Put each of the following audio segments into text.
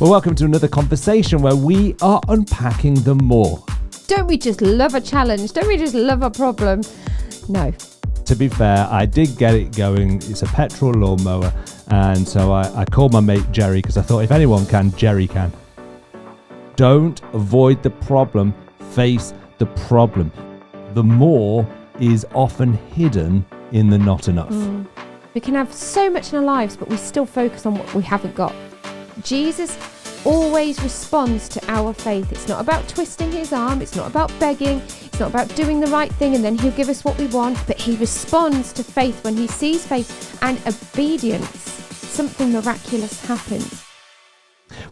Well, welcome to another conversation where we are unpacking the more. Don't we just love a challenge? Don't we just love a problem? No. To be fair, I did get it going. It's a petrol lawnmower. And so I called my mate Jerry because I thought if anyone can, Jerry can. Don't avoid the problem, face the problem. The more is often hidden in the not enough. We can have so much in our lives, but we still focus on what we haven't got. Jesus always responds to our faith. It's not about twisting his arm. It's not about begging. It's not about doing the right thing and then he'll give us what we want. But he responds to faith when he sees faith and obedience. Something miraculous happens.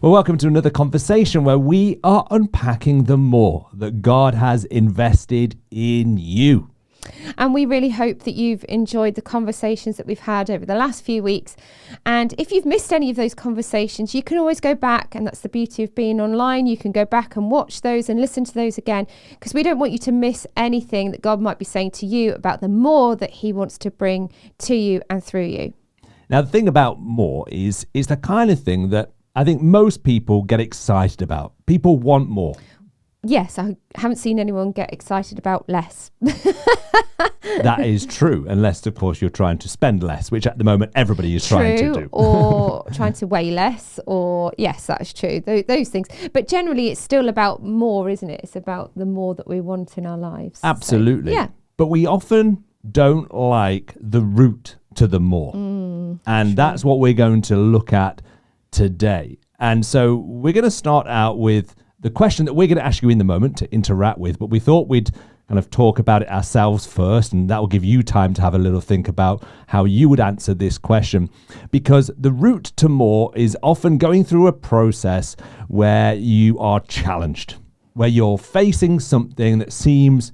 Well, welcome to another conversation where we are unpacking the more that God has invested in you. And we really hope that you've enjoyed the conversations that we've had over the last few weeks. And if you've missed any of those conversations, you can always go back. And that's the beauty of being online. You can go back and watch those and listen to those again, because we don't want you to miss anything that God might be saying to you about the more that he wants to bring to you and through you. Now, the thing about more is the kind of thing that I think most people get excited about. People want more. Yes, I haven't seen anyone get excited about less. That is true, unless, of course, you're trying to spend less, which at the moment everybody is trying to do. Or trying to weigh less, or yes, that's true, those things. But generally, it's still about more, isn't it? It's about the more that we want in our lives. Absolutely. So, yeah. But we often don't like the route to the more. And that's what we're going to look at today. And so we're going to start out with the question that we're going to ask you in the moment to interact with, but we thought we'd kind of talk about it ourselves first, and that will give you time to have a little think about how you would answer this question. Because the route to more is often going through a process where you are challenged, where you're facing something that seems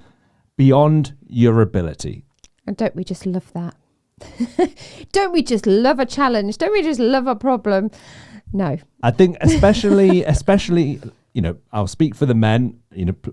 beyond your ability. And don't we just love that? Don't we just love a challenge? Don't we just love a problem? No. I think especially, I'll speak for the men,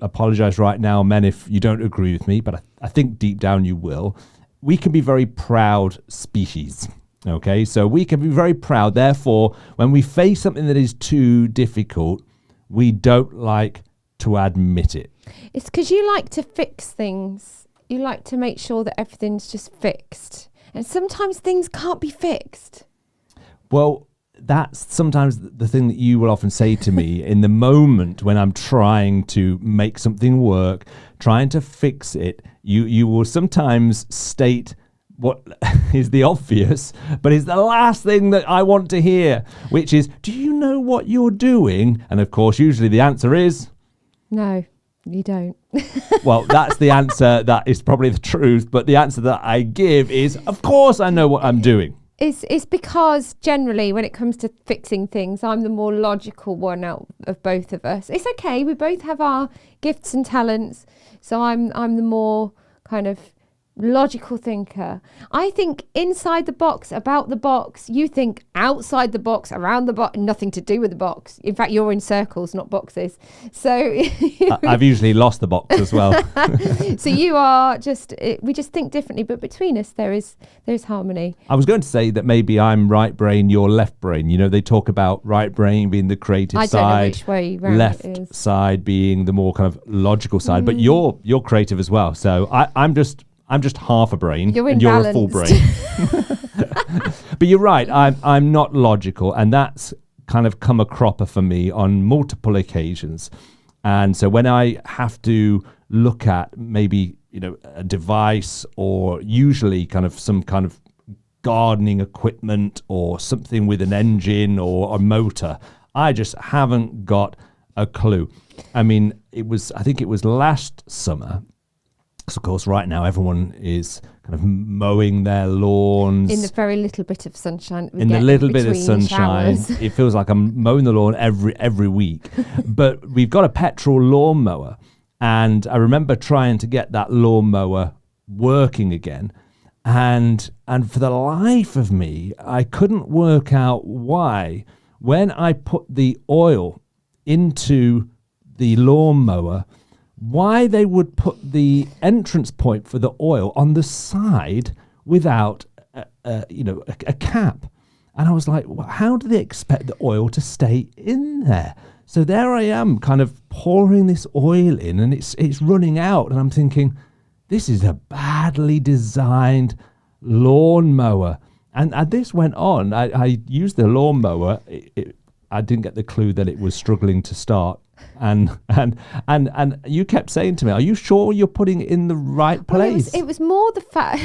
apologize right now, men, if you don't agree with me, but I think deep down you will. We can be very proud species. Okay, so we can be very proud. Therefore, when we face something that is too difficult, we don't like to admit it. It's because you like to fix things. You like to make sure that everything's just fixed. And sometimes things can't be fixed. Well, that's sometimes the thing that you will often say to me in the moment when I'm trying to make something work, trying to fix it. You will sometimes state what is the obvious, but is the last thing that I want to hear, which is, do you know what you're doing? And of course, usually the answer is, no, you don't. Well, that's the answer that is probably the truth, but the answer that I give is, of course I know what I'm doing. It's because generally when it comes to fixing things, I'm the more logical one out of both of us. It's okay. We both have our gifts and talents. So I'm the more kind of logical thinker. I think inside the box, about the box. You think outside the box, around the box, nothing to do with the box. In fact, you're in circles, not boxes. So I've usually lost the box as well. So you are we just think differently, but between us there's harmony. I was going to say that maybe I'm right brain, you're left brain. They talk about right brain being the creative I side, don't know which way round left it is. side being the more kind of logical side. But you're creative as well. So I'm just half a brain, and you're a full brain. But you're right. I'm not logical, and that's kind of come a cropper for me on multiple occasions. And so when I have to look at maybe a device, or usually kind of some kind of gardening equipment or something with an engine or a motor, I just haven't got a clue. I mean, I think it was last summer. So of course, right now, everyone is kind of mowing their lawns. In the very little bit of sunshine. In the little bit of sunshine. It feels like I'm mowing the lawn every week. But we've got a petrol lawnmower. And I remember trying to get that lawnmower working again. And for the life of me, I couldn't work out why, when I put the oil into the lawnmower, why they would put the entrance point for the oil on the side without a cap. And I was like, well, how do they expect the oil to stay in there? So there I am kind of pouring this oil in, and it's running out. And I'm thinking, this is a badly designed lawnmower. And this went on. I used the lawnmower. I didn't get the clue that it was struggling to start. And you kept saying to me, are you sure you're putting it in the right place? Well, it was more the fact...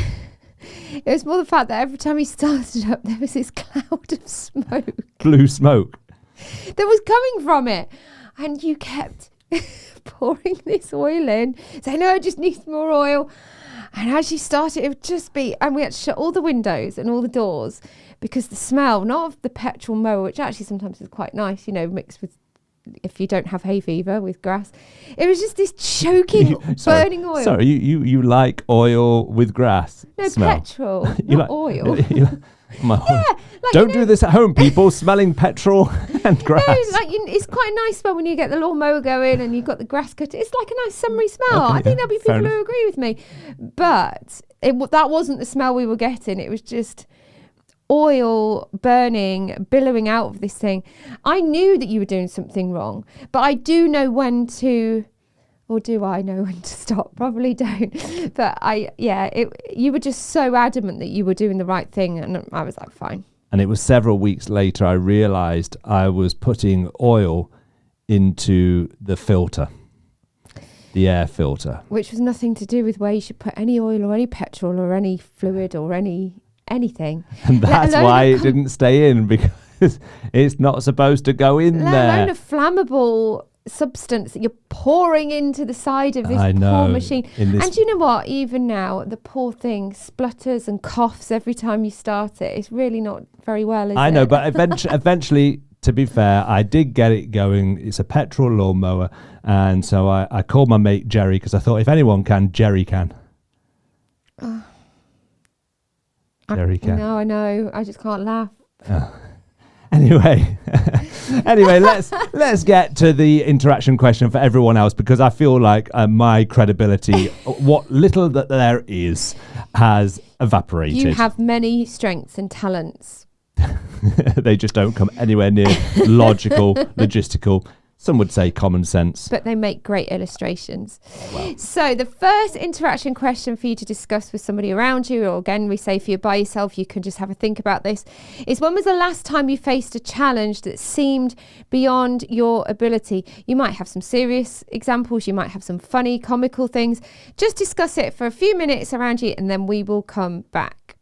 It was more the fact that every time he started up, there was this cloud of smoke. Blue smoke. That was coming from it. And you kept pouring this oil in, saying, no, it just needs more oil. And as you started, it would just be... And we had to shut all the windows and all the doors because the smell, not of the petrol mower, which actually sometimes is quite nice, mixed with... if you don't have hay fever with grass. It was just this choking, burning oil. Sorry, you like oil with grass smell. Petrol, not oil. Don't do this at home, people, smelling petrol and grass. No, it's quite a nice smell when you get the lawnmower going and you've got the grass cut. It's like a nice summery smell. Okay, I think there'll be people who agree with me. But that wasn't the smell we were getting. It was just... oil burning, billowing out of this thing. I knew that you were doing something wrong, but I do know when to, or do I know when to stop? Probably don't. But you were just so adamant that you were doing the right thing, and I was like, fine. And it was several weeks later I realised I was putting oil into the filter, the air filter. Which was nothing to do with where you should put any oil or any petrol or any fluid or anything. And that's why it didn't stay in, because it's not supposed to go in there. Let alone a flammable substance that you're pouring into the side of this poor machine. And you know what? Even now, the poor thing splutters and coughs every time you start it. It's really not very well, is it? I know, but eventually, to be fair, I did get it going. It's a petrol lawnmower. And so I called my mate Jerry, because I thought if anyone can, Jerry can. Jerry can. No, I know. I just can't laugh. Anyway, let's get to the interaction question for everyone else, because I feel like my credibility, what little that there is, has evaporated. You have many strengths and talents. They just don't come anywhere near logical, logistical. Some would say common sense. But they make great illustrations. Wow. So the first interaction question for you to discuss with somebody around you, or again, we say for you by yourself, you can just have a think about this, is when was the last time you faced a challenge that seemed beyond your ability? You might have some serious examples. You might have some funny, comical things. Just discuss it for a few minutes around you, and then we will come back.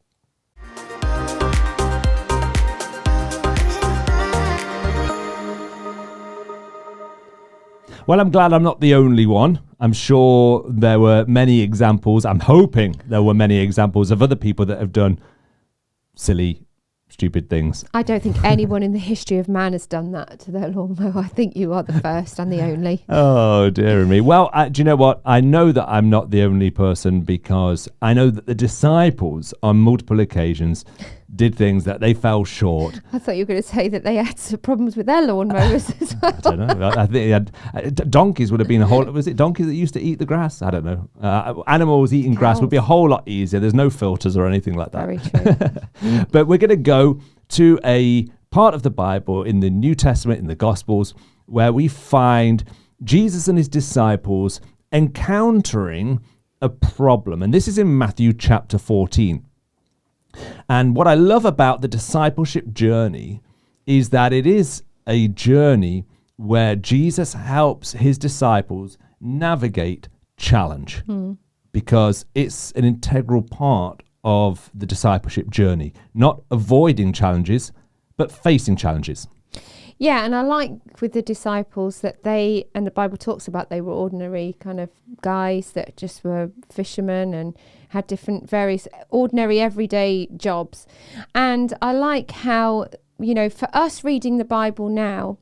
Well, I'm glad I'm not the only one. I'm sure there were many examples. I'm hoping there were many examples of other people that have done silly, stupid things. I don't think anyone in the history of man has done that to their lawnmower. I think you are the first and the only. Oh, dear me. Well, do you know what? I know that I'm not the only person, because I know that the disciples on multiple occasions did things that they fell short. I thought you were going to say that they had some problems with their lawnmowers as well. I don't know. I think they had donkeys would have been a whole... Was it donkeys that used to eat the grass? I don't know. Animals eating grass would be a whole lot easier. There's no filters or anything like that. Very true. But we're going to go to a part of the Bible in the New Testament, in the Gospels, where we find Jesus and his disciples encountering a problem. And this is in Matthew chapter 14. And what I love about the discipleship journey is that it is a journey where Jesus helps his disciples navigate challenge, because it's an integral part of the discipleship journey, not avoiding challenges, but facing challenges. Yeah, and I like with the disciples that and the Bible talks about, they were ordinary kind of guys that just were fishermen and had different various ordinary everyday jobs. And I like how, for us reading the Bible now,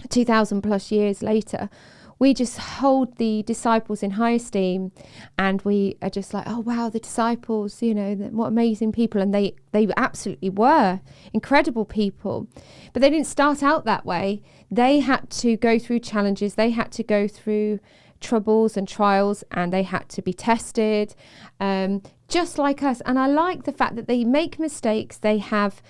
2,000 plus years later, we just hold the disciples in high esteem, and we are just like, oh wow, the disciples, what amazing people. And they absolutely were incredible people, but they didn't start out that way. They had to go through challenges, they had to go through troubles and trials, and they had to be tested, just like us. And I like the fact that they make mistakes, they have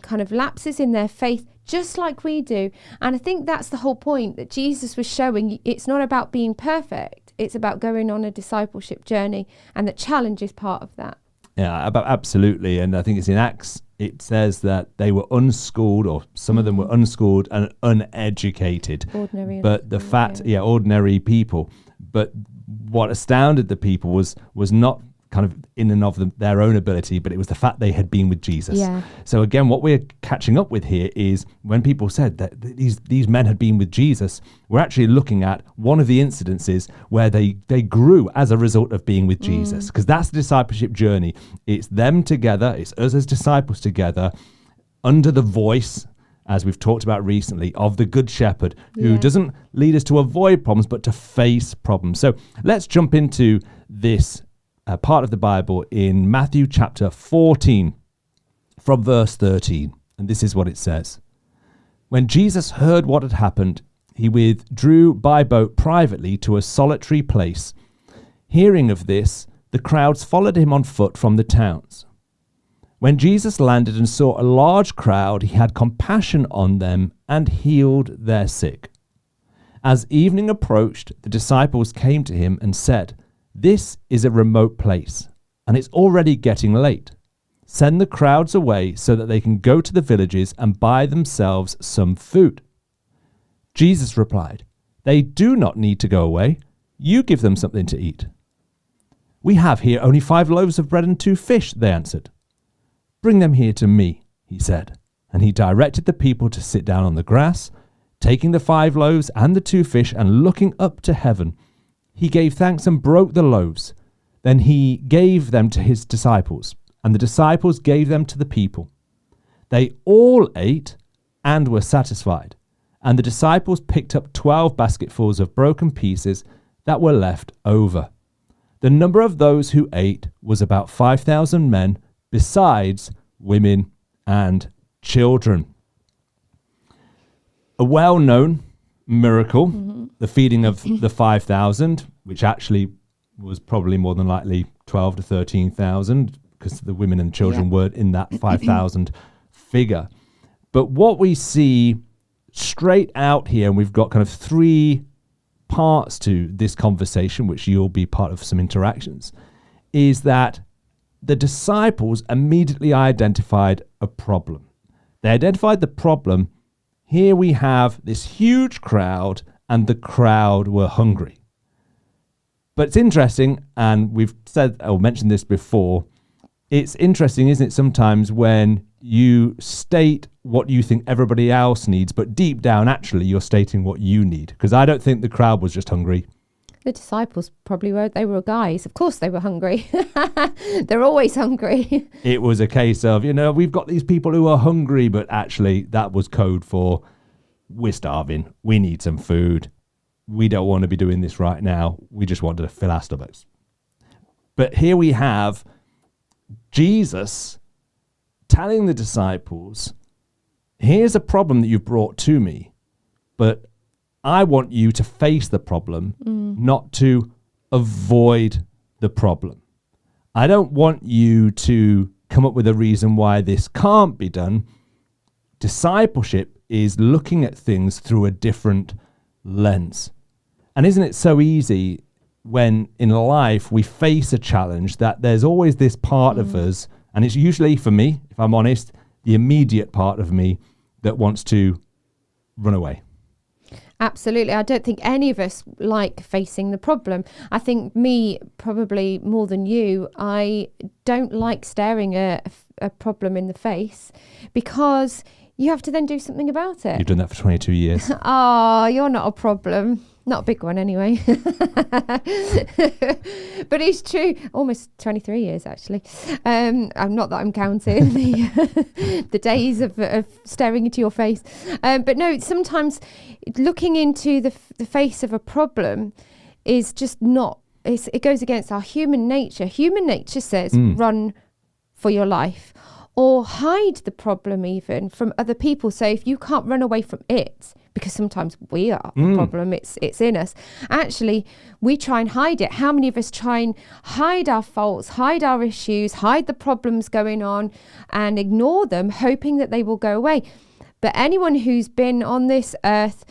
kind of lapses in their faith, just like we do. And I think that's the whole point that Jesus was showing. It's not about being perfect. It's about going on a discipleship journey, and that challenge is part of that. Yeah, absolutely. And I think it's in Acts, it says that they were unschooled, or some of them were unschooled and uneducated. Ordinary. But the fact, ordinary people. But what astounded the people was not kind of in and of their own ability, but it was the fact they had been with Jesus. Yeah. So again, what we're catching up with here is when people said that these men had been with Jesus, we're actually looking at one of the incidences where they grew as a result of being with Jesus, because that's the discipleship journey. It's them together, it's us as disciples together, under the voice, as we've talked about recently, of the Good Shepherd, who doesn't lead us to avoid problems, but to face problems. So let's jump into this part of the Bible in Matthew chapter 14 from verse 13. And this is what it says. When Jesus heard what had happened, he withdrew by boat privately to a solitary place. Hearing of this, the crowds followed him on foot from the towns. When Jesus landed and saw a large crowd, he had compassion on them and healed their sick. As evening approached, the disciples came to him and said, "This is a remote place, and it's already getting late. Send the crowds away so that they can go to the villages and buy themselves some food." Jesus replied, "They do not need to go away. You give them something to eat." "We have here only 5 loaves of bread and 2 fish," they answered. "Bring them here to me," he said. And he directed the people to sit down on the grass, taking the 5 loaves and the 2 fish, and looking up to heaven, he gave thanks and broke the loaves. Then he gave them to his disciples, and the disciples gave them to the people. They all ate and were satisfied, and the disciples picked up 12 basketfuls of broken pieces that were left over. The number of those who ate was about 5,000 men, besides women and children. A well-known miracle, the feeding of the 5,000, which actually was probably more than likely 12 to 13,000, because the women and children weren't in that 5,000 figure. But what we see straight out here, and we've got kind of 3 parts to this conversation, which you'll be part of some interactions, is that the disciples immediately identified a problem. They identified the problem. Here we have this huge crowd, and the crowd were hungry. But it's interesting, and we've said or mentioned this before, it's interesting, isn't it, sometimes when you state what you think everybody else needs, but deep down, actually, you're stating what you need. Because I don't think the crowd was just hungry. The disciples probably were. They were guys. Of course they were hungry. They're always hungry. It was a case of, we've got these people who are hungry, but actually that was code for, we're starving. We need some food. We don't want to be doing this right now. We just wanted to fill our stomachs. But here we have Jesus telling the disciples, here's a problem that you've brought to me, but I want you to face the problem, not to avoid the problem. I don't want you to come up with a reason why this can't be done. Discipleship is looking at things through a different lens. And isn't it so easy when in life we face a challenge that there's always this part of us, and it's usually, for me, if I'm honest, the immediate part of me that wants to run away. Absolutely. I don't think any of us like facing the problem. I think me, probably more than you, I don't like staring a problem in the face, because you have to then do something about it. You've done that for 22 years. Oh, you're not a problem. Not a big one anyway. But it's true. Almost 23 years, actually. I'm not that I'm counting the days of staring into your face. But no, sometimes looking into the face of a problem is just not, it goes against our human nature. Human nature says run for your life, or hide the problem even from other people. So if you can't run away from it, because sometimes we are the problem, it's in us. Actually, we try and hide it. How many of us try and hide our faults, hide our issues, hide the problems going on and ignore them, hoping that they will go away? But anyone who's been on this earth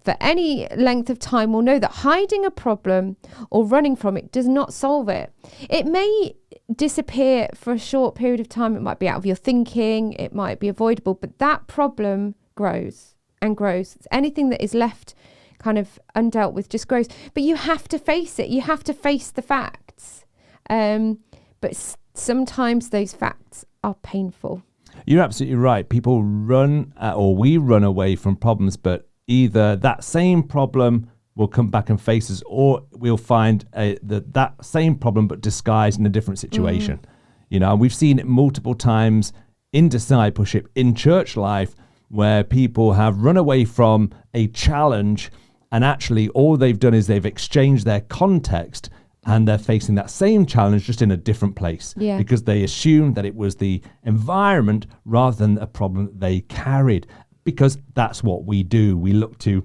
for any length of time will know that hiding a problem or running from it does not solve it. It may disappear for a short period of time. It might be out of your thinking. It might be avoidable, but that problem grows and grows. Anything that is left kind of undealt with just grows. But you have to face it. You have to face the facts. But sometimes those facts are painful. You're absolutely right. People run or we run away from problems, but either that same problem will come back and face us, or we'll find that same problem but disguised in a different situation. You know, and we've seen it multiple times in discipleship, in church life, where people have run away from a challenge, and actually all they've done is they've exchanged their context, and they're facing that same challenge just in a different place, because they assumed that it was the environment rather than a problem that they carried, because that's what we do. We look to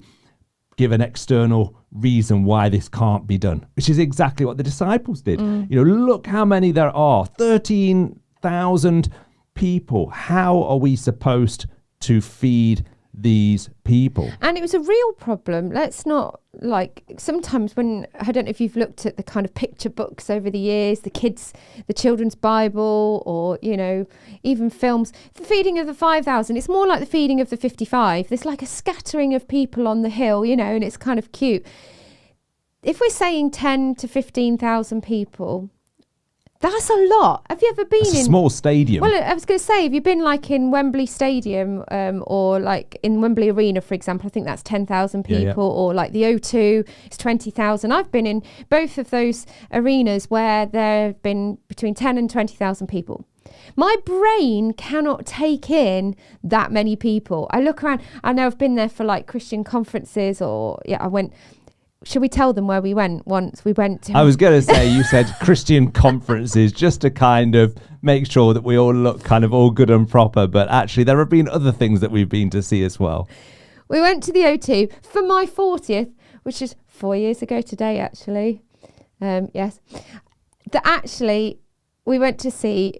give an external reason why this can't be done, which is exactly what the disciples did. You know, look how many there are, 13,000 people. How are we supposed to feed these people? And it was a real problem. Let's not, like, sometimes when, I don't know if you've looked at the kind of picture books over the years, the children's Bible, or, you know, even films, the feeding of the 5,000, it's more like the feeding of the 55. There's like a scattering of people on the hill, you know, and it's kind of cute. If we're saying 10 to 15,000 people, that's a lot. Have you ever been in a small stadium? Well, I was going to say, have you been like in Wembley Stadium or like in Wembley Arena, for example? I think that's 10,000 people, or like the O2 is 20,000. I've been in both of those arenas where there have been between 10 and 20,000 people. My brain cannot take in that many people. I look around. I know I've been there for like Christian conferences, or I went. Should we tell them where we went once? We went to... I was going to say, you said Christian conferences just to kind of make sure that we all look kind of all good and proper. But actually, there have been other things that we've been to see as well. We went to the O2 for my 40th, which is 4 years ago today, actually. Yes. We went to see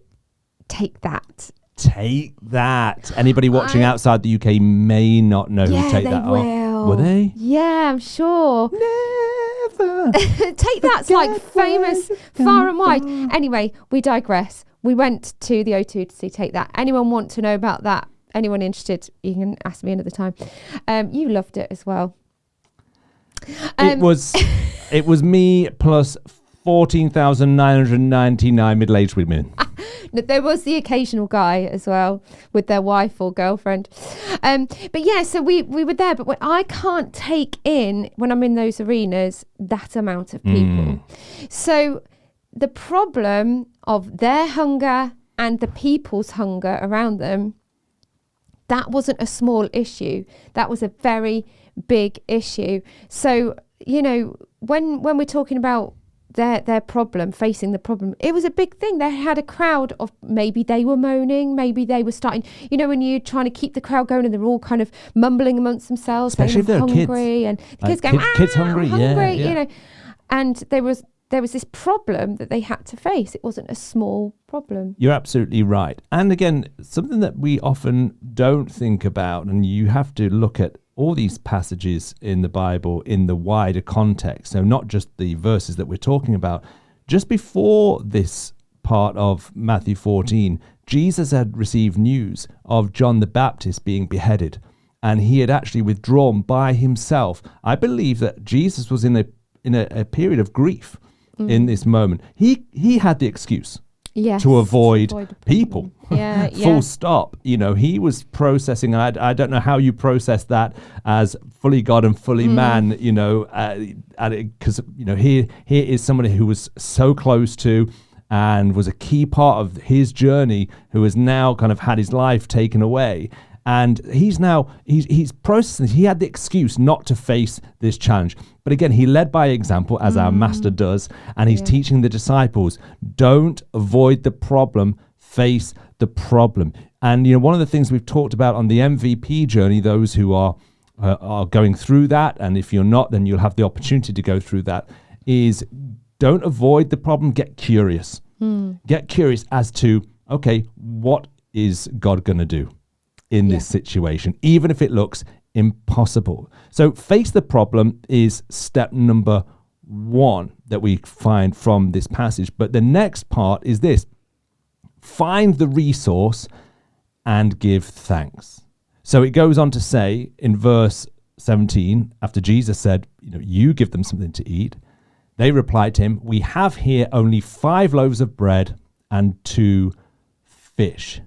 Take That. Take That. Anybody watching outside the UK may not know who Take That are. Were they? Yeah, I'm sure. Never. Take That's like famous far and wide. Anyway, we digress. We went to the O2 to see Take That. Anyone want to know about that? Anyone interested? You can ask me another time. You loved it as well. It was me plus 14,999 middle-aged women. There was the occasional guy as well with their wife or girlfriend. But yeah, so we were there. But I can't take in, when I'm in those arenas, that amount of people. So the problem of their hunger and the people's hunger around them, that wasn't a small issue. That was a very big issue. So, you know, when we're talking about their problem, facing the problem, it was a big thing. They had a crowd of, maybe they were moaning, maybe they were starting, you know, when you're trying to keep the crowd going and they're all kind of mumbling amongst themselves, especially if they're hungry, kids. And the kids going, kids hungry, yeah, you know. And there was this problem that they had to face. It wasn't a small problem. You're absolutely right. And again, something that we often don't think about, and you have to look at all these passages in the Bible in the wider context. So not just the verses that we're talking about. Just before this part of Matthew 14, Jesus had received news of John the Baptist being beheaded, and he had actually withdrawn by himself. I believe that Jesus was in a period of grief in this moment. He had the excuse. Yes, to avoid people. Yeah, Full stop. You know, he was processing, and I don't know how you process that as fully God and fully man, you know, because, you know, here is somebody who was so close to and was a key part of his journey, who has now kind of had his life taken away. And he's processing. He had the excuse not to face this challenge. But again, he led by example, as our master does, and he's teaching the disciples, don't avoid the problem, face the problem. And, one of the things we've talked about on the MVP journey, those who are going through that, and if you're not, then you'll have the opportunity to go through that, is don't avoid the problem, get curious. Get curious as to, okay, what is God going to do in this situation, even if it looks impossible. So face the problem is step number 1 that we find from this passage. But the next part is this: find the resource and give thanks. So it goes on to say in verse 17, after Jesus said, you give them something to eat, they replied to him, we have here only 5 loaves of bread and 2 fish.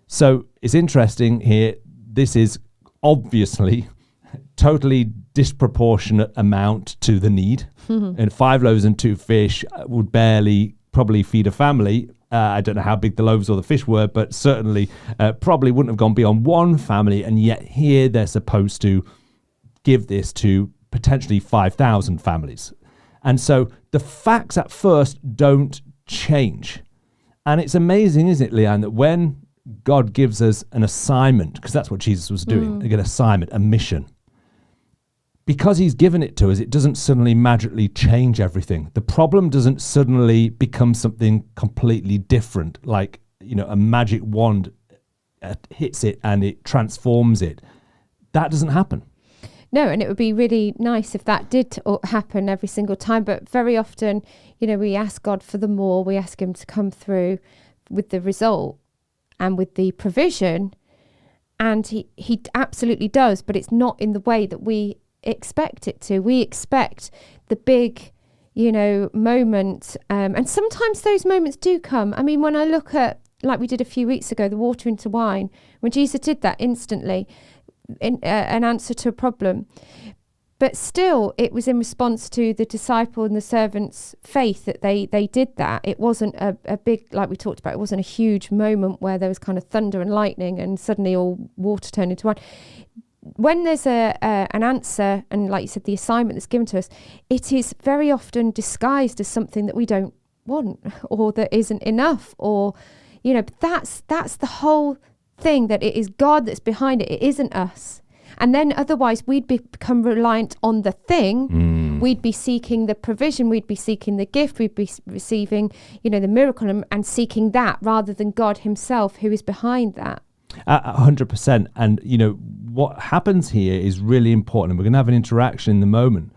So it's interesting here. This is obviously totally disproportionate amount to the need. And 5 loaves and 2 fish would probably feed a family. I don't know how big the loaves or the fish were, but certainly probably wouldn't have gone beyond one family. And yet here they're supposed to give this to potentially 5,000 families. And so the facts at first don't change. And it's amazing, isn't it, Leanne, that when God gives us an assignment, because that's what Jesus was doing, an assignment, a mission, because he's given it to us, it doesn't suddenly magically change everything. The problem doesn't suddenly become something completely different, like, a magic wand hits it and it transforms it. That doesn't happen. No, and it would be really nice if that did happen every single time. But very often, we ask God for the more. We ask him to come through with the result and with the provision. And he absolutely does, but it's not in the way that we expect it to. We expect the big, moment. And sometimes those moments do come. I mean, when I look at, like we did a few weeks ago, the water into wine, when Jesus did that instantly, an answer to a problem, but still it was in response to the disciple and the servant's faith that they did that. It wasn't a big, like we talked about, it wasn't a huge moment where there was kind of thunder and lightning and suddenly all water turned into wine. When there's an answer, and like you said, the assignment that's given to us, it is very often disguised as something that we don't want or that isn't enough, or but that's the whole thing, that it is God that's behind it. It isn't us. And then otherwise we'd become reliant on the thing. We'd be seeking the provision, we'd be seeking the gift, we'd be receiving the miracle and seeking that rather than God himself who is behind that. 100%. And what happens here is really important. We're going to have an interaction in the moment,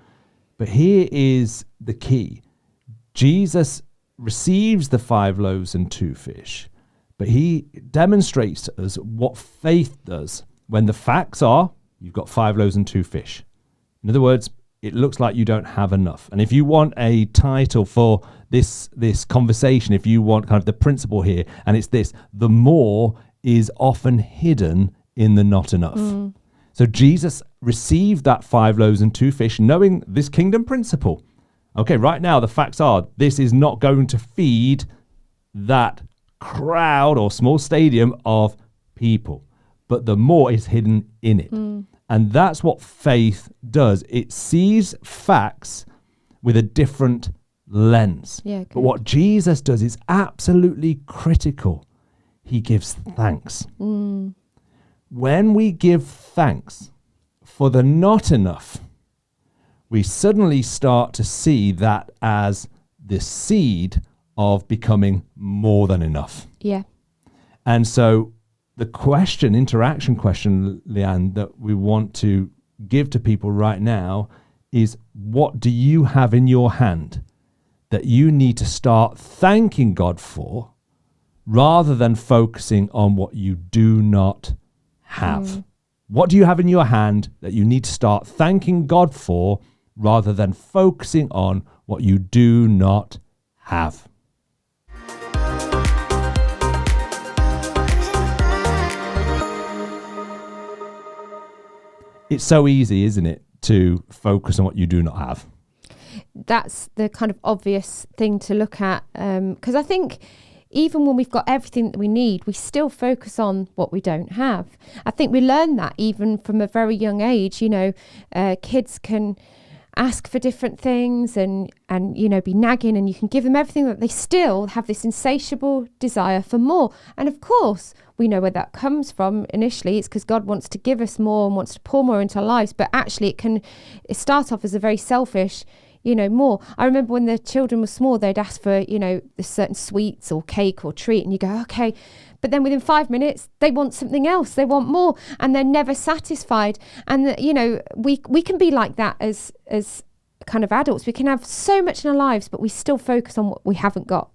but here is the key. Jesus receives the 5 loaves and 2 fish. But he demonstrates to us what faith does when the facts are, you've got 5 loaves and 2 fish. In other words, it looks like you don't have enough. And if you want a title for this conversation, if you want kind of the principle here, and it's this: the more is often hidden in the not enough. So Jesus received that 5 loaves and 2 fish, knowing this kingdom principle. Okay, right now the facts are this is not going to feed that crowd or small stadium of people, but the more is hidden in it. And that's what faith does. It sees facts with a different lens. But what Jesus does is absolutely critical. He gives thanks. When we give thanks for the not enough, we suddenly start to see that as the seed of becoming more than enough. And so the interaction question, Leanne, that we want to give to people right now is, what do you have in your hand that you need to start thanking God for, rather than focusing on what you do not have? What do you have in your hand that you need to start thanking God for, rather than focusing on what you do not have? It's so easy, isn't it, to focus on what you do not have? That's the kind of obvious thing to look at, because I think even when we've got everything that we need, we still focus on what we don't have. I think we learn that even from a very young age. Kids can ask for different things and be nagging, and you can give them everything, that they still have this insatiable desire for more. And of course, we know where that comes from initially. It's because God wants to give us more and wants to pour more into our lives. But actually, it start off as a very selfish, more. I remember when the children were small, they'd ask for, certain sweets or cake or treat, and you go, okay. But then within 5 minutes, they want something else. They want more, and they're never satisfied. And, we can be like that as kind of adults. We can have so much in our lives, but we still focus on what we haven't got.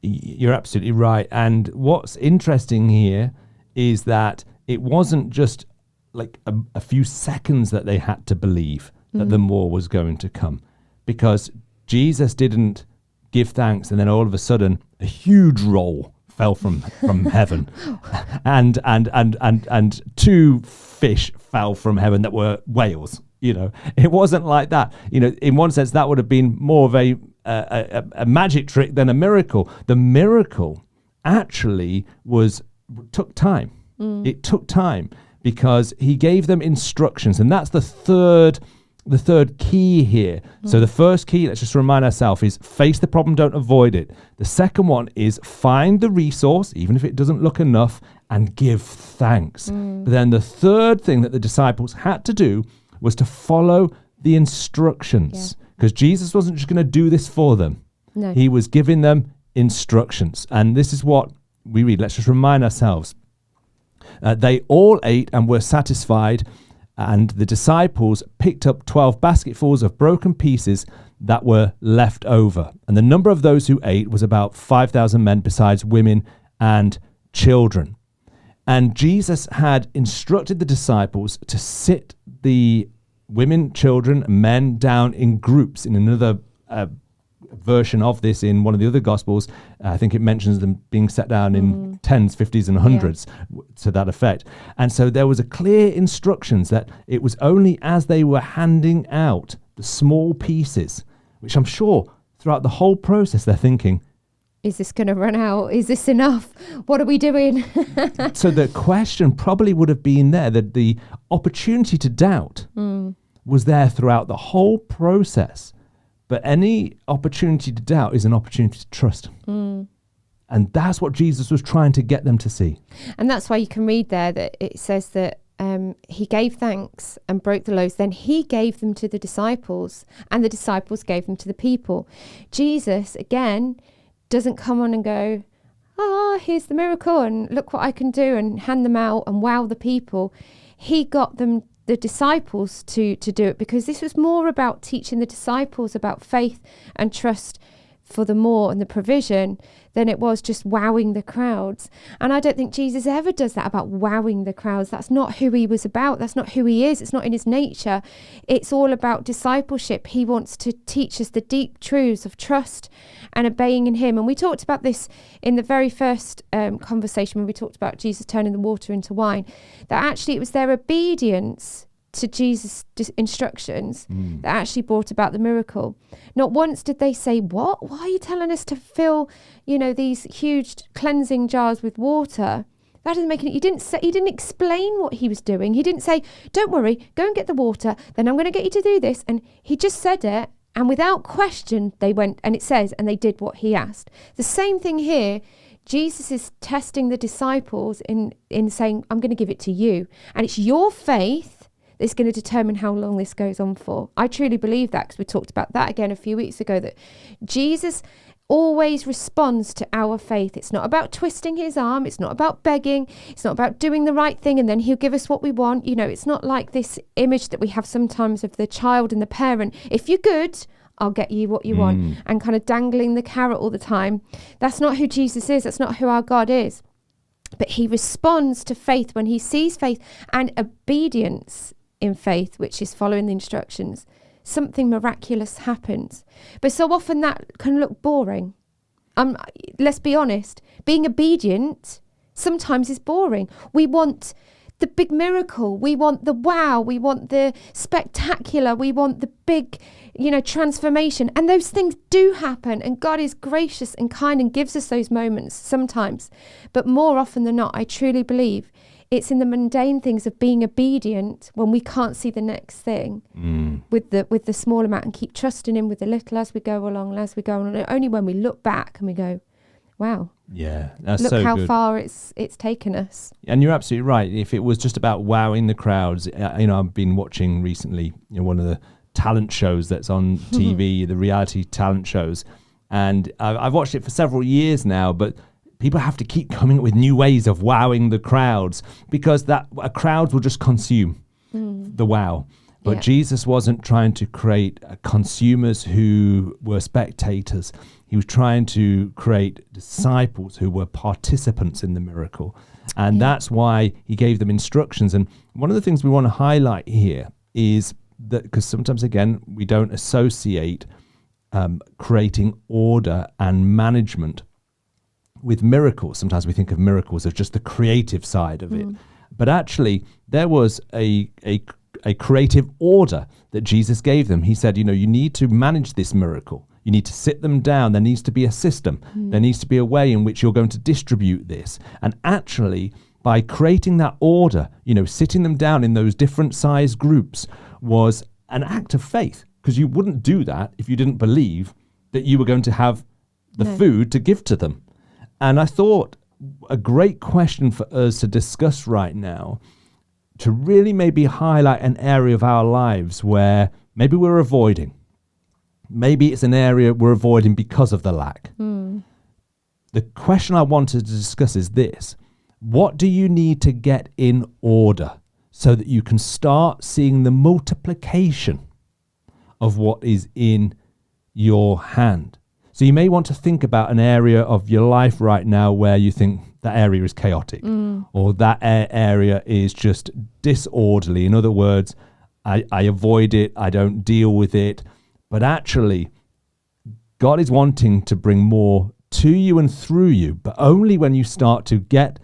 You're absolutely right. And what's interesting here is that it wasn't just like a few seconds that they had to believe that the more was going to come, because Jesus didn't give thanks and then all of a sudden a huge roll fell from heaven and 2 fish fell from heaven that were whales. It wasn't like that. In one sense, that would have been more of a magic trick than a miracle. The miracle actually took time. It took time because he gave them instructions, and that's the third key here. So the first key, let's just remind ourselves, is face the problem, don't avoid it. The second one is find the resource, even if it doesn't look enough, and give thanks. But then the third thing that the disciples had to do was to follow the instructions, because Jesus wasn't just going to do this for them. No. He was giving them instructions. And this is what we read. Let's just remind ourselves. They all ate and were satisfied, and the disciples picked up 12 basketfuls of broken pieces that were left over. And the number of those who ate was about 5,000 men, besides women and children. And Jesus had instructed the disciples to sit the women, children, men down in groups. In another version of this, in one of the other Gospels, I think it mentions them being set down in 10s, 50s, and 100s, to that effect. And so there was a clear instructions that it was only as they were handing out the small pieces, which I'm sure throughout the whole process they're thinking, is this going to run out? Is this enough? What are we doing? So the question probably would have been there, that the opportunity to doubt was there throughout the whole process. But any opportunity to doubt is an opportunity to trust. And that's what Jesus was trying to get them to see. And that's why you can read there that it says that he gave thanks and broke the loaves. Then he gave them to the disciples, and the disciples gave them to the people. Jesus, again, doesn't come on and go, here's the miracle and look what I can do, and hand them out and wow the people. He got them, the disciples, to do it, because this was more about teaching the disciples about faith and trust for the more and the provision than it was just wowing the crowds. And I don't think Jesus ever does that, about wowing the crowds. That's not who he was about. That's not who he is. It's not in his nature. It's all about discipleship. He wants to teach us the deep truths of trust and obeying in him. And we talked about this in the very first conversation when we talked about Jesus turning the water into wine, that actually it was their obedience to Jesus' instructions that actually brought about the miracle. Not once did they say, what? Why are you telling us to fill, these huge cleansing jars with water? That doesn't make any. He didn't explain what he was doing. He didn't say, don't worry, go and get the water, then I'm going to get you to do this. And he just said it, and without question, they went, and it says, and they did what he asked. The same thing here. Jesus is testing the disciples in saying, I'm going to give it to you. And it's your faith is going to determine how long this goes on for. I truly believe that, because we talked about that again a few weeks ago, that Jesus always responds to our faith. It's not about twisting his arm. It's not about begging. It's not about doing the right thing and then he'll give us what we want. It's not like this image that we have sometimes of the child and the parent. If you're good, I'll get you what you want, and kind of dangling the carrot all the time. That's not who Jesus is. That's not who our God is. But he responds to faith when he sees faith and obedience in faith, which is following the instructions. Something miraculous happens. But so often that can look boring. Let's be honest. Being obedient sometimes is boring. We want the big miracle. We want the wow. We want the spectacular. We want the big, transformation. And those things do happen. And God is gracious and kind and gives us those moments sometimes. But more often than not, I truly believe it's in the mundane things of being obedient when we can't see the next thing with the small amount, and keep trusting him with the little as we go along. Only when we look back and we go, wow. Yeah, that's look so how good. far it's taken us. And you're absolutely right. If it was just about wowing the crowds, I've been watching recently, one of the talent shows that's on TV, the reality talent shows, and I've watched it for several years now, but people have to keep coming up with new ways of wowing the crowds, because a crowd will just consume the wow. But Jesus wasn't trying to create consumers who were spectators. He was trying to create disciples who were participants in the miracle. And that's why he gave them instructions. And one of the things we want to highlight here is that, because sometimes, again, we don't associate creating order and management with miracles. Sometimes we think of miracles as just the creative side of it. But actually, there was a creative order that Jesus gave them. He said, you need to manage this miracle. You need to sit them down. There needs to be a system. There needs to be a way in which you're going to distribute this. And actually, by creating that order, sitting them down in those different size groups was an act of faith, because you wouldn't do that if you didn't believe that you were going to have the food to give to them. And I thought a great question for us to discuss right now, to really maybe highlight an area of our lives where maybe we're avoiding. Maybe it's an area we're avoiding because of the lack. The question I wanted to discuss is this: what do you need to get in order so that you can start seeing the multiplication of what is in your hand? So you may want to think about an area of your life right now where you think that area is chaotic, or that area is just disorderly. In other words, I avoid it, I don't deal with it. But actually, God is wanting to bring more to you and through you, but only when you start to get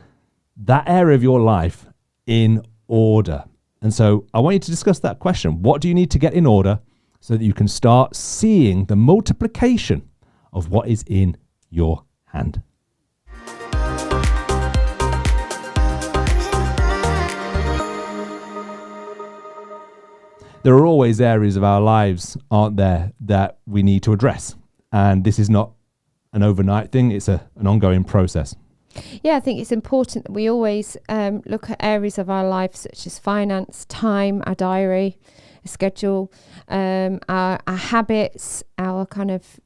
that area of your life in order. And so I want you to discuss that question. What do you need to get in order so that you can start seeing the multiplication of what is in your hand? There are always areas of our lives, aren't there, that we need to address. And this is not an overnight thing. It's an ongoing process. Yeah, I think it's important that we always look at areas of our life such as finance, time, our diary, a schedule, our habits, our kind of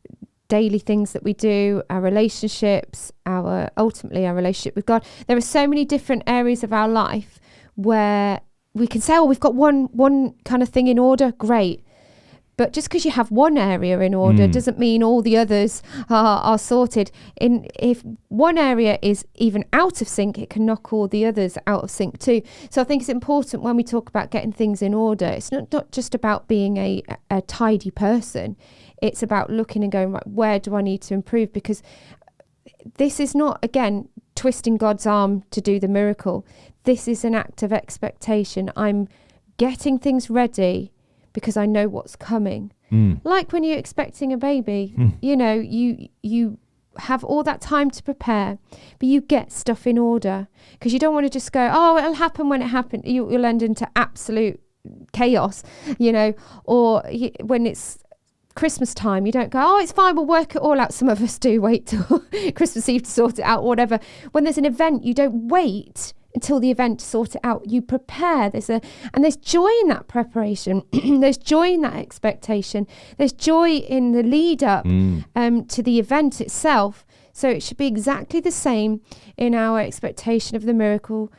daily things that we do, our relationships, ultimately our relationship with God. There are so many different areas of our life where we can say, we've got one kind of thing in order, great. But just because you have one area in order doesn't mean all the others are sorted. If one area is even out of sync, it can knock all the others out of sync too. So I think it's important when we talk about getting things in order, it's not just about being a tidy person. It's about looking and going, right, where do I need to improve? Because this is not, again, twisting God's arm to do the miracle. This is an act of expectation. I'm getting things ready because I know what's coming. Like when you're expecting a baby, you have all that time to prepare, but you get stuff in order, because you don't want to just go, it'll happen when it happens. You'll end into absolute chaos, or when it's Christmas time, you don't go, it's fine, we'll work it all out. Some of us do wait till Christmas Eve to sort it out, or whatever. When there's an event, you don't wait until the event to sort it out. You prepare. There's joy in that preparation. There's joy in that expectation. There's joy in the lead up to the event itself. So it should be exactly the same in our expectation of the miracle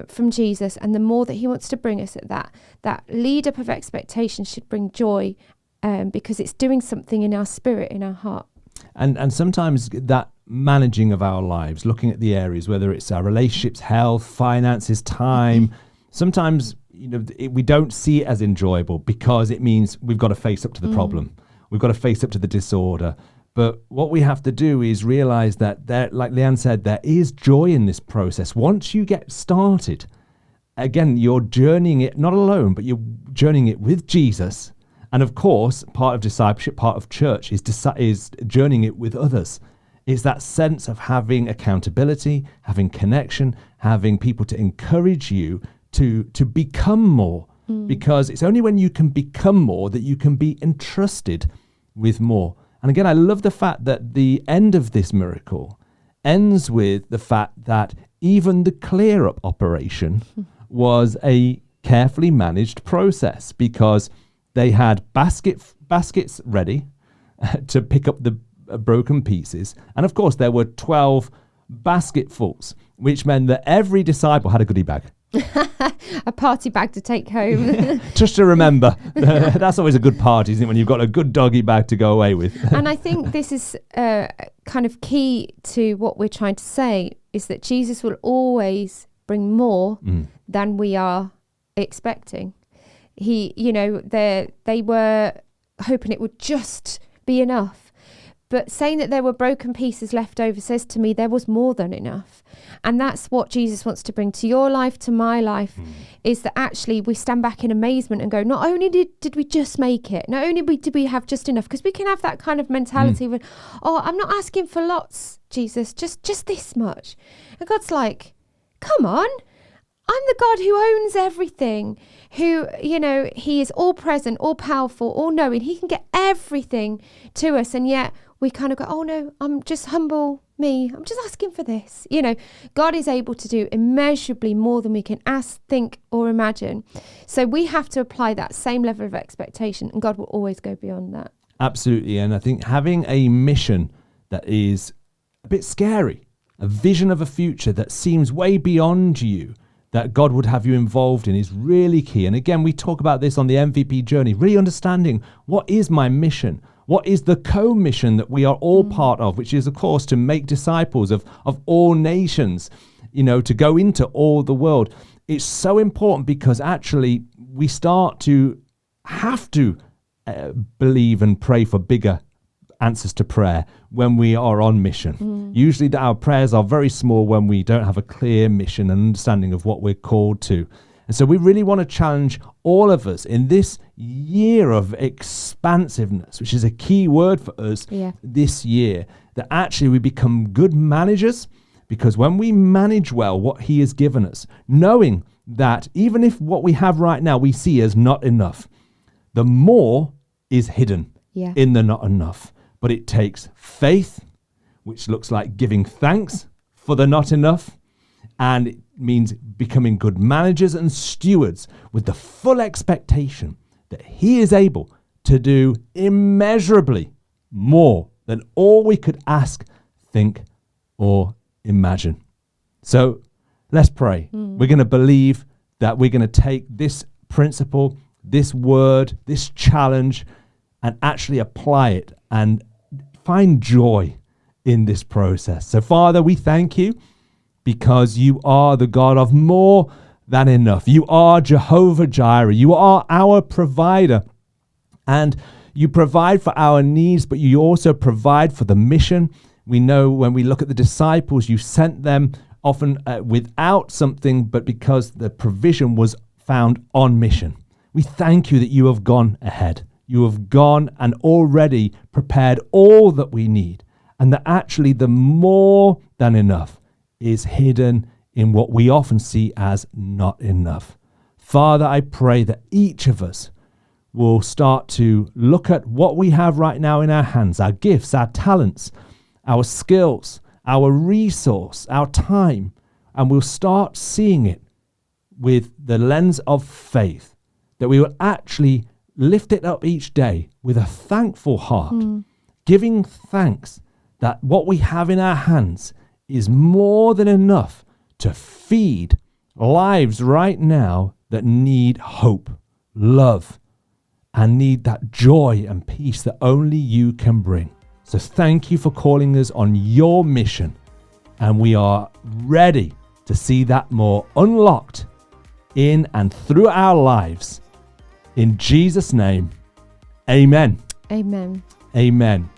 from Jesus. And the more that he wants to bring us at that lead up of expectation should bring joy, because it's doing something in our spirit, in our heart. And sometimes that managing of our lives, looking at the areas, whether it's our relationships, health, finances, time, sometimes we don't see it as enjoyable, because it means we've got to face up to the problem. We've got to face up to the disorder. But what we have to do is realize that like Leanne said, there is joy in this process. Once you get started, again, you're journeying it not alone, but you're journeying it with Jesus. And of course, part of discipleship, part of church is journeying it with others It's that sense of having accountability, having connection, having people to encourage you to become more. Because it's only when you can become more that you can be entrusted with more. And again, I love the fact that the end of this miracle ends with the fact that even the clear up operation was a carefully managed process, because they had baskets ready to pick up the broken pieces. And of course, there were 12 basketfuls, which meant that every disciple had a goodie bag. A party bag to take home. Just to remember. That's always a good party, isn't it, when you've got a good doggy bag to go away with. And I think this is kind of key to what we're trying to say, is that Jesus will always bring more than we are expecting. They were hoping it would just be enough. But saying that there were broken pieces left over says to me there was more than enough. And that's what Jesus wants to bring to your life, to my life, is that actually we stand back in amazement and go, not only did we just make it, not only did we have just enough, because we can have that kind of mentality of, I'm not asking for lots, Jesus, just this much. And God's like, come on, I'm the God who owns everything, who, he is all present, all powerful, all knowing. He can get everything to us. And yet we kind of go, oh no, I'm just humble me. I'm just asking for this. God is able to do immeasurably more than we can ask, think, or imagine. So we have to apply that same level of expectation, and God will always go beyond that. Absolutely. And I think having a mission that is a bit scary, a vision of a future that seems way beyond you, that God would have you involved in, is really key. And again, we talk about this on the MVP journey, really understanding what is my mission? What is the co-mission that we are all part of, which is, of course, to make disciples of all nations, to go into all the world. It's so important, because actually we start to have to believe and pray for bigger answers to prayer when we are on mission. Usually our prayers are very small when we don't have a clear mission and understanding of what we're called to. And so we really want to challenge all of us in this year of expansiveness, which is a key word for us this year, that actually we become good managers, because when we manage well what he has given us, knowing that even if what we have right now we see as not enough, the more is hidden in the not enough. But it takes faith, which looks like giving thanks for the not enough, and it means becoming good managers and stewards with the full expectation that he is able to do immeasurably more than all we could ask, think, or imagine. So let's pray. We're going to believe that we're going to take this principle, this word, this challenge, and actually apply it and find joy in this process. So Father, we thank you, because you are the God of more than enough. You are Jehovah Jireh. You are our provider. And you provide for our needs, but you also provide for the mission. We know when we look at the disciples, you sent them often without something, but because the provision was found on mission. We thank you that you have gone ahead. You have gone and already prepared all that we need, and that actually the more than enough is hidden in what we often see as not enough. Father, I pray that each of us will start to look at what we have right now in our hands, our gifts, our talents, our skills, our resource, our time, and we'll start seeing it with the lens of faith, that we will actually lift it up each day with a thankful heart, giving thanks that what we have in our hands is more than enough to feed lives right now that need hope, love, and need that joy and peace that only you can bring. So thank you for calling us on your mission, and we are ready to see that more unlocked in and through our lives. In Jesus' name, amen. Amen. Amen.